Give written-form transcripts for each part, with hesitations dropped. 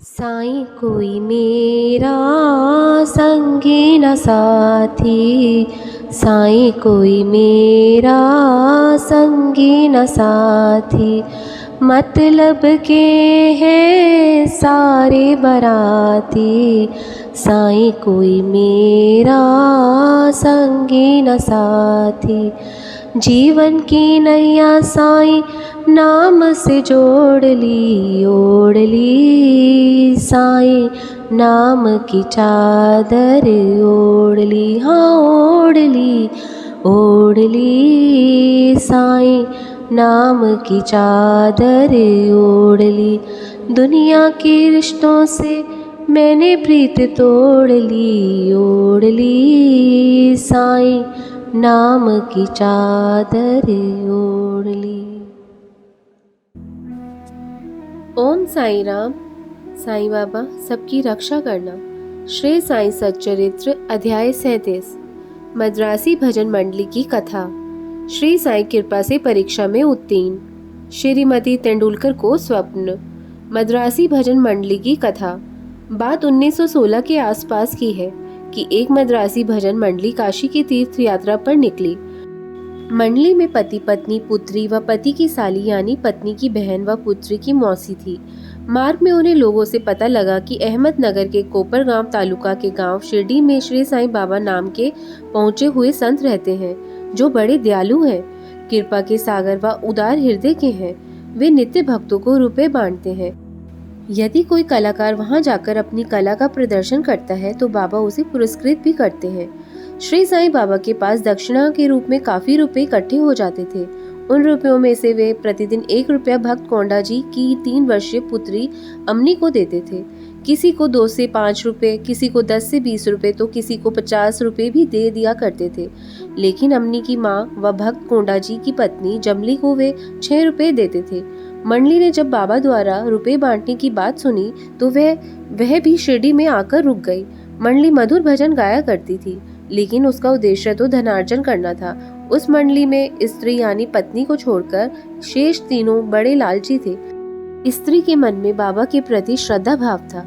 साईं कोई मेरा संगी न साथी, साईं कोई मेरा संगी न साथी। मतलब के हैं सारे बराती, साईं कोई मेरा संगी न साथी। जीवन की नैया साईं नाम से जोड़ ली, ओढ़ ली साईं नाम की चादर ओढ़ ली, हाँ ओढ़ ली साईं नाम की चादर ओढ़ ली। दुनिया के रिश्तों से मैंने प्रीत तोड़ ली, ओढ़ ली साईं नाम की चादर ओढ़ ली। ओम साईं राम। साईं बाबा सबकी रक्षा करना। श्री साईं सच्चरित्र अध्याय 37। मद्रासी भजन मंडली की कथा। श्री साईं कृपा से परीक्षा में उत्तीर्ण। श्रीमती तेंदुलकर को स्वप्न। मद्रासी भजन मंडली की कथा। बात 1916 के आसपास की है कि एक मद्रासी भजन मंडली काशी की तीर्थ यात्रा पर निकली। मंडली में पति पत्नी पुत्री व पति की साली यानी पत्नी की बहन व पुत्री की मौसी थी। मार्ग में उन्हें लोगों से पता लगा कि अहमदनगर के कोपरगांव तालुका के गांव शिरडी में श्री साईं बाबा नाम के पहुंचे हुए संत रहते हैं, जो बड़े दयालु हैं, कृपा के सागर व उदार हृदय के हैं। वे नित्य भक्तों को रुपए बांटते हैं। यदि कोई कलाकार वहां जाकर अपनी कला का प्रदर्शन करता है तो बाबा उसे पुरस्कृत भी करते हैं। श्री साईं बाबा के पास दक्षिणा के रूप में काफी रुपए इकट्ठे हो जाते थे। उन रुपयों में से वे प्रतिदिन 1 रुपया भक्त कोंडा जी की 3 वर्षीय पुत्री अम्नी को देते थे। किसी को 2 से 5 रुपए, किसी को 10 से 20 रुपए तो किसी को 50 रुपए भी दे दिया करते थे। लेकिन अम्नी की माँ व भक्त कोंडा जी की पत्नी जमली को वे 6 रुपए देते थे। मंडली ने जब बाबा द्वारा रुपए बांटने की बात सुनी तो वह भी शिरडी में आकर रुक गई। मंडली मधुर भजन गाया करती थी, लेकिन उसका उद्देश्य तो धनार्जन करना था। उस मंडली में स्त्री यानी पत्नी को छोड़कर शेष तीनों बड़े लालची थे। स्त्री के मन में बाबा के प्रति श्रद्धा भाव था।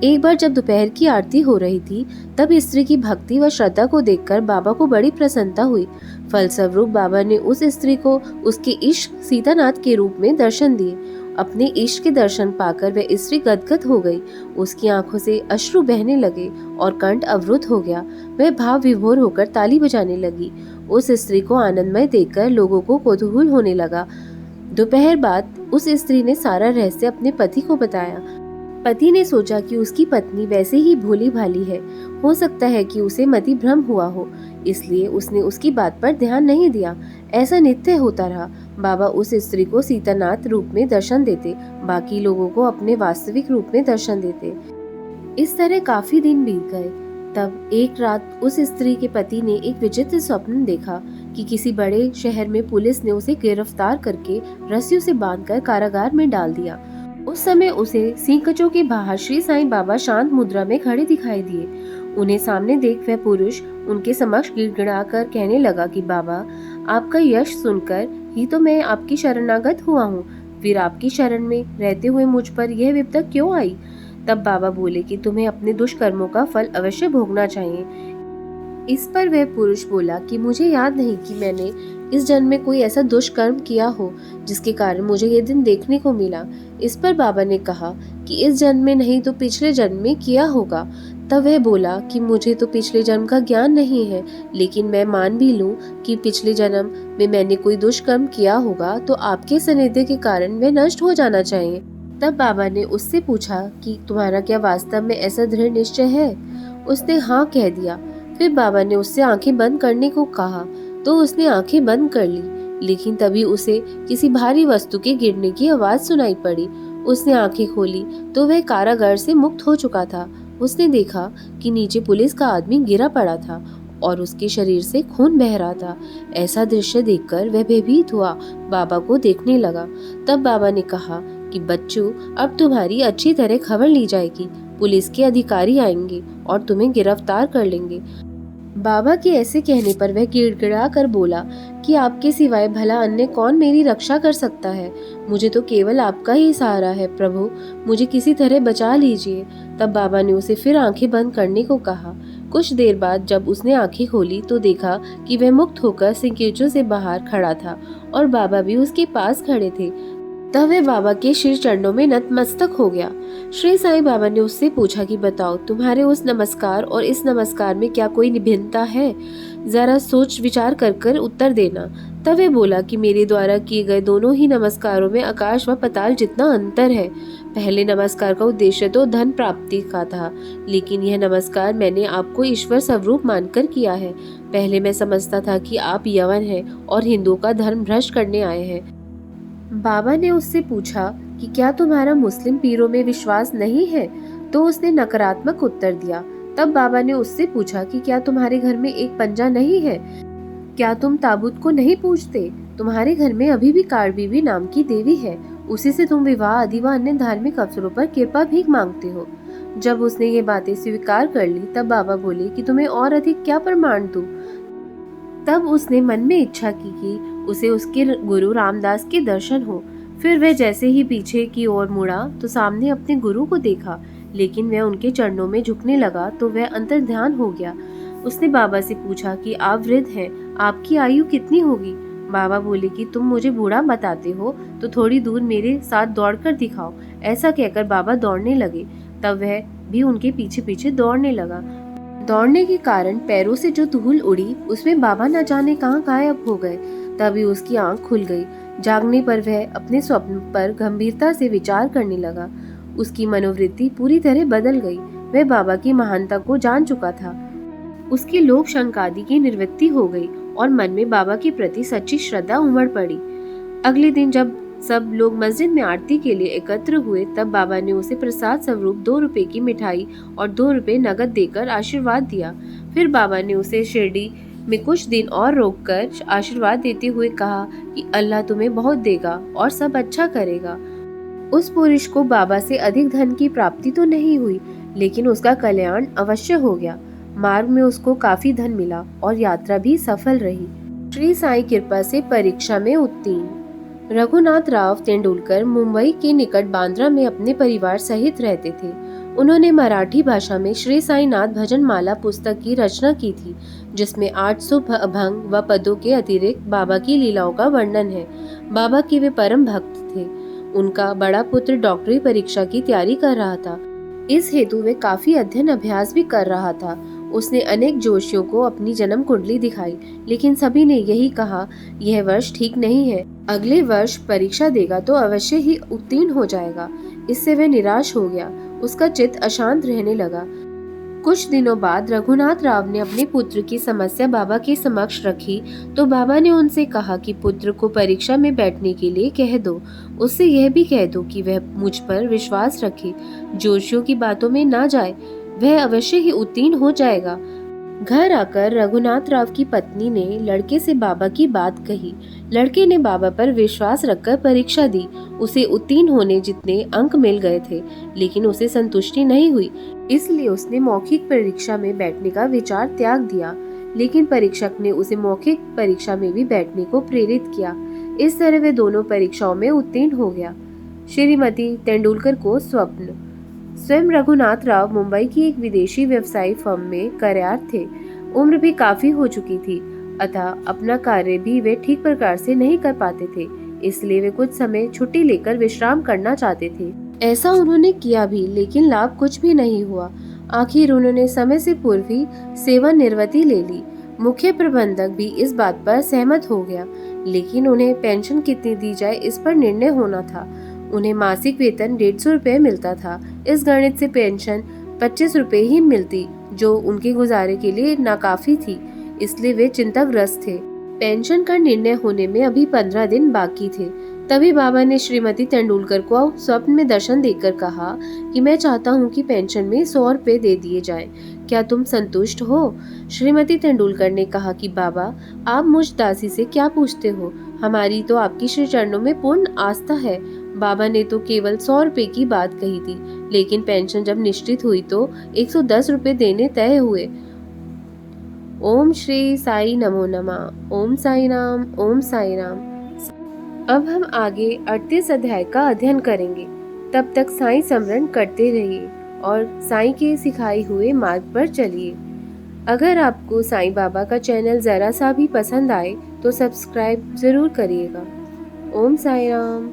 एक बार जब दोपहर की आरती हो रही थी, तब स्त्री की भक्ति व श्रद्धा को देखकर बाबा को बड़ी प्रसन्नता हुई। फलस्वरूप बाबा ने उस स्त्री को उसके इष्ट सीतानाथ के रूप में दर्शन दिए। अपने इष्ट के दर्शन पाकर वह स्त्री गदगद हो गई। उसकी आंखों से अश्रु बहने लगे और कंठ अवरुद्ध हो गया। वह भाव विभोर होकर ताली बजाने लगी। उस स्त्री को आनंदमय देखकर लोगों को कौतूहल होने लगा। दोपहर बाद उस स्त्री ने सारा रहस्य अपने पति को बताया। पति ने सोचा कि उसकी पत्नी वैसे ही भोली भाली है, हो सकता है कि उसे मति भ्रम हुआ हो, इसलिए उसने उसकी बात पर ध्यान नहीं दिया। ऐसा नित्य होता रहा। बाबा उस स्त्री को सीतानाथ रूप में दर्शन देते, बाकी लोगों को अपने वास्तविक रूप में दर्शन देते। इस तरह काफी दिन बीत गए। तब एक रात उस स्त्री के पति ने एक विचित्र स्वप्न देखा कि किसी बड़े शहर में पुलिस ने उसे गिरफ्तार करके रस्सियों से बांधकर कारागार में डाल दिया। उस समय उसे सीकचों के बाहर श्री साईं बाबा शांत मुद्रा में खड़े दिखाई दिए। उन्हें सामने देख वह पुरुष उनके समक्ष गिड़गिड़ाकर कहने लगा कि बाबा, आपका यश सुनकर ही तो मैं आपकी शरणागत हुआ हूँ, फिर आपकी शरण में रहते हुए मुझ पर यह विपदा क्यों आई? तब बाबा बोले कि तुम्हें अपने दुष्कर्मों का फल अवश्य भोगना चाहिए। इस पर वह पुरुष बोला कि मुझे याद नहीं कि मैंने इस जन्म में कोई ऐसा दुष्कर्म किया हो जिसके कारण मुझे ये दिन देखने को मिला। इस पर बाबा ने कहा कि इस जन्म में नहीं तो पिछले जन्म में किया होगा। तब वह बोला कि मुझे तो पिछले जन्म का ज्ञान नहीं है, लेकिन मैं मान भी लूं कि पिछले जन्म में मैंने कोई दुष्कर्म किया होगा तो आपके सानिध्य के कारण वह नष्ट हो जाना चाहिए। तब बाबा ने उससे पूछा कि तुम्हारा क्या वास्तव में ऐसा दृढ़ निश्चय है? उसने हाँ कह दिया। फिर बाबा ने उससे आंखें बंद करने को कहा तो उसने आंखें बंद कर ली, लेकिन तभी उसे किसी भारी वस्तु के गिरने की आवाज सुनाई पड़ी। उसने आंखें खोली तो वह कारागार से मुक्त हो चुका था। उसने देखा कि नीचे पुलिस का आदमी गिरा पड़ा था और उसके शरीर से खून बह रहा था। ऐसा दृश्य देखकर वह भयभीत हुआ, बाबा को देखने लगा। तब बाबा ने कहा कि बच्चों, अब तुम्हारी अच्छी तरह खबर ली जाएगी। पुलिस के अधिकारी आएंगे और तुम्हें गिरफ्तार कर लेंगे। बाबा के ऐसे कहने पर वह गिड़गिड़ा कर बोला कि आपके सिवाय भला अन्य कौन मेरी रक्षा कर सकता है? मुझे तो केवल आपका ही सहारा है प्रभु, मुझे किसी तरह बचा लीजिए। तब बाबा ने उसे फिर आंखें बंद करने को कहा। कुछ देर बाद जब उसने आंखें खोली तो देखा कि वह मुक्त होकर सिंकेचो से बाहर खड़ा था और बाबा भी उसके पास खड़े थे। तब वह बाबा के शिर चरणों में नतमस्तक हो गया। श्री साईं बाबा ने उससे पूछा कि बताओ, तुम्हारे उस नमस्कार और इस नमस्कार में क्या कोई भिन्नता है? जरा सोच विचार कर कर उत्तर देना। तब वह बोला कि मेरे द्वारा किए गए दोनों ही नमस्कारों में आकाश व पाताल जितना अंतर है। पहले नमस्कार का उद्देश्य तो धन प्राप्ति का था, लेकिन यह नमस्कार मैंने आपको ईश्वर स्वरूप मानकर किया है। पहले मैं समझता था कि आप यवन हैं और हिंदुओं का धर्म भ्रष्ट करने आए हैं। बाबा ने उससे पूछा कि क्या तुम्हारा मुस्लिम पीरों में विश्वास नहीं है? तो उसने नकारात्मक उत्तर दिया। तब बाबा ने उससे पूछा कि क्या तुम्हारे घर में एक पंजा नहीं है? क्या तुम ताबूत को नहीं पूजते? तुम्हारे घर में अभी भी कार बीबी नाम की देवी है, उसी से तुम विवाह आदि व अन्य धार्मिक अवसरों पर कृपा भीख मांगते हो। जब उसने ये बातें स्वीकार कर ली तब बाबा बोले कि तुम्हें और अधिक क्या प्रमाण दूं? तब उसने मन में इच्छा की कि उसे उसके गुरु रामदास के दर्शन हो। फिर वह जैसे ही पीछे की ओर मुड़ा तो सामने अपने गुरु को देखा, लेकिन वह उनके चरणों में झुकने लगा तो वह अंतर्ध्यान हो गया। उसने बाबा से पूछा कि आप वृद्ध हैं, आपकी आयु कितनी होगी? बाबा बोले कि तुम मुझे बूढ़ा बताते हो तो थोड़ी दूर मेरे साथ दौड़कर दिखाओ। ऐसा कहकर बाबा दौड़ने लगे। तब वह भी उनके पीछे पीछे दौड़ने लगा। दौड़ने के कारण पैरों से जो धूल उड़ी उसमें बाबा न जाने कहाँ गायब हो गए। तभी उसकी आंख खुल गई। जागने पर वह अपने स्वप्न पर गंभीरता से विचार करने लगा। उसकी मनोवृत्ति पूरी तरह बदल गई। वह बाबा की महानता को जान चुका था। उसकी लोभ शंकादि की निवृत्ति हो गई और मन में बाबा के प्रति सच्ची श्रद्धा उमड़ पड़ी। अगले दिन जब सब लोग मस्जिद में आरती के लिए एकत्र हुए तब बाबा ने उसे प्रसाद स्वरूप 2 रुपए की मिठाई और 2 रुपए नगद देकर आशीर्वाद दिया। फिर बाबा ने उसे शिरडी में कुछ दिन और रोककर आशीर्वाद देते हुए कहा कि अल्लाह तुम्हें बहुत देगा और सब अच्छा करेगा। उस पुरुष को बाबा से अधिक धन की प्राप्ति तो नहीं हुई, लेकिन उसका कल्याण अवश्य हो गया। मार्ग में उसको काफी धन मिला और यात्रा भी सफल रही। श्री साईं कृपा से परीक्षा में उत्तीर्ण। रघुनाथ राव तेंदुलकर मुंबई के निकट बांद्रा में अपने परिवार सहित रहते थे। उन्होंने मराठी भाषा में श्री साईनाथ भजन माला पुस्तक की रचना की थी, जिसमें 800 भंग व पदों के अतिरिक्त बाबा की लीलाओं का वर्णन है। बाबा के वे परम भक्त थे। उनका बड़ा पुत्र डॉक्टरी परीक्षा की तैयारी कर रहा था। इस हेतु वे काफी अध्ययन अभ्यास भी कर रहा था। उसने अनेक जोशियों को अपनी जन्म कुंडली दिखाई, लेकिन सभी ने यही कहा, यह वर्ष ठीक नहीं है, अगले वर्ष परीक्षा देगा तो अवश्य ही उत्तीर्ण हो जाएगा। इससे वह निराश हो गया। उसका चित्त अशांत रहने लगा। कुछ दिनों बाद रघुनाथ राव ने अपने पुत्र की समस्या बाबा के समक्ष रखी तो बाबा ने उनसे कहा कि पुत्र को परीक्षा में बैठने के लिए कह दो। उससे यह भी कह दो कि वह मुझ पर विश्वास रखे, जोशियों की बातों में ना जाए, वह अवश्य ही उत्तीर्ण हो जाएगा। घर आकर रघुनाथ राव की पत्नी ने लड़के से बाबा की बात कही। लड़के ने बाबा पर विश्वास रखकर परीक्षा दी। उसे उत्तीर्ण होने जितने अंक मिल गए थे, लेकिन उसे संतुष्टि नहीं हुई, इसलिए उसने मौखिक परीक्षा में बैठने का विचार त्याग दिया। लेकिन परीक्षक ने उसे मौखिक परीक्षा में भी बैठने को प्रेरित किया। इस तरह वे दोनों परीक्षाओं में उत्तीर्ण हो गया। श्रीमती तेंदुलकर को स्वप्न। स्वयं रघुनाथ राव मुंबई की एक विदेशी व्यवसायी फर्म में कार्यरत थे। उम्र भी काफी हो चुकी थी, अतः अपना कार्य भी वे ठीक प्रकार से नहीं कर पाते थे। इसलिए वे कुछ समय छुट्टी लेकर विश्राम करना चाहते थे। ऐसा उन्होंने किया भी, लेकिन लाभ कुछ भी नहीं हुआ। आखिर उन्होंने समय से पूर्व ही सेवानिवृत्ति ले ली। मुख्य प्रबंधक भी इस बात पर सहमत हो गया, लेकिन उन्हें पेंशन कितनी दी जाए इस पर निर्णय होना था। उन्हें मासिक वेतन 150 रुपए मिलता था। इस गणित से पेंशन 25 रुपए ही मिलती, जो उनके गुजारे के लिए नाकाफी थी। इसलिए वे चिंताग्रस्त थे। पेंशन का निर्णय होने में अभी 15 दिन बाकी थे। तभी बाबा ने श्रीमती तेंदुलकर को स्वप्न में दर्शन देकर कहा कि मैं चाहता हूँ कि पेंशन में 100 रुपए दे दिए जाएं। क्या तुम संतुष्ट हो? श्रीमती तेंदुलकर ने कहा कि बाबा, आप मुझ दासी से क्या पूछते हो? हमारी तो आपकी श्री चरणों में पूर्ण आस्था है। बाबा ने तो केवल 100 रुपए की बात कही थी, लेकिन पेंशन जब निश्चित हुई तो 110 रुपए देने तय हुए। ओम श्री साई नमो नमः। ओम साई राम, ओम साई राम। अब हम आगे 38 अध्याय का अध्ययन करेंगे। तब तक साईं स्मरण करते रहिए और साईं के सिखाए हुए मार्ग पर चलिए। अगर आपको साईं बाबा का चैनल ज़रा सा भी पसंद आए तो सब्सक्राइब ज़रूर करिएगा। ओम साई राम।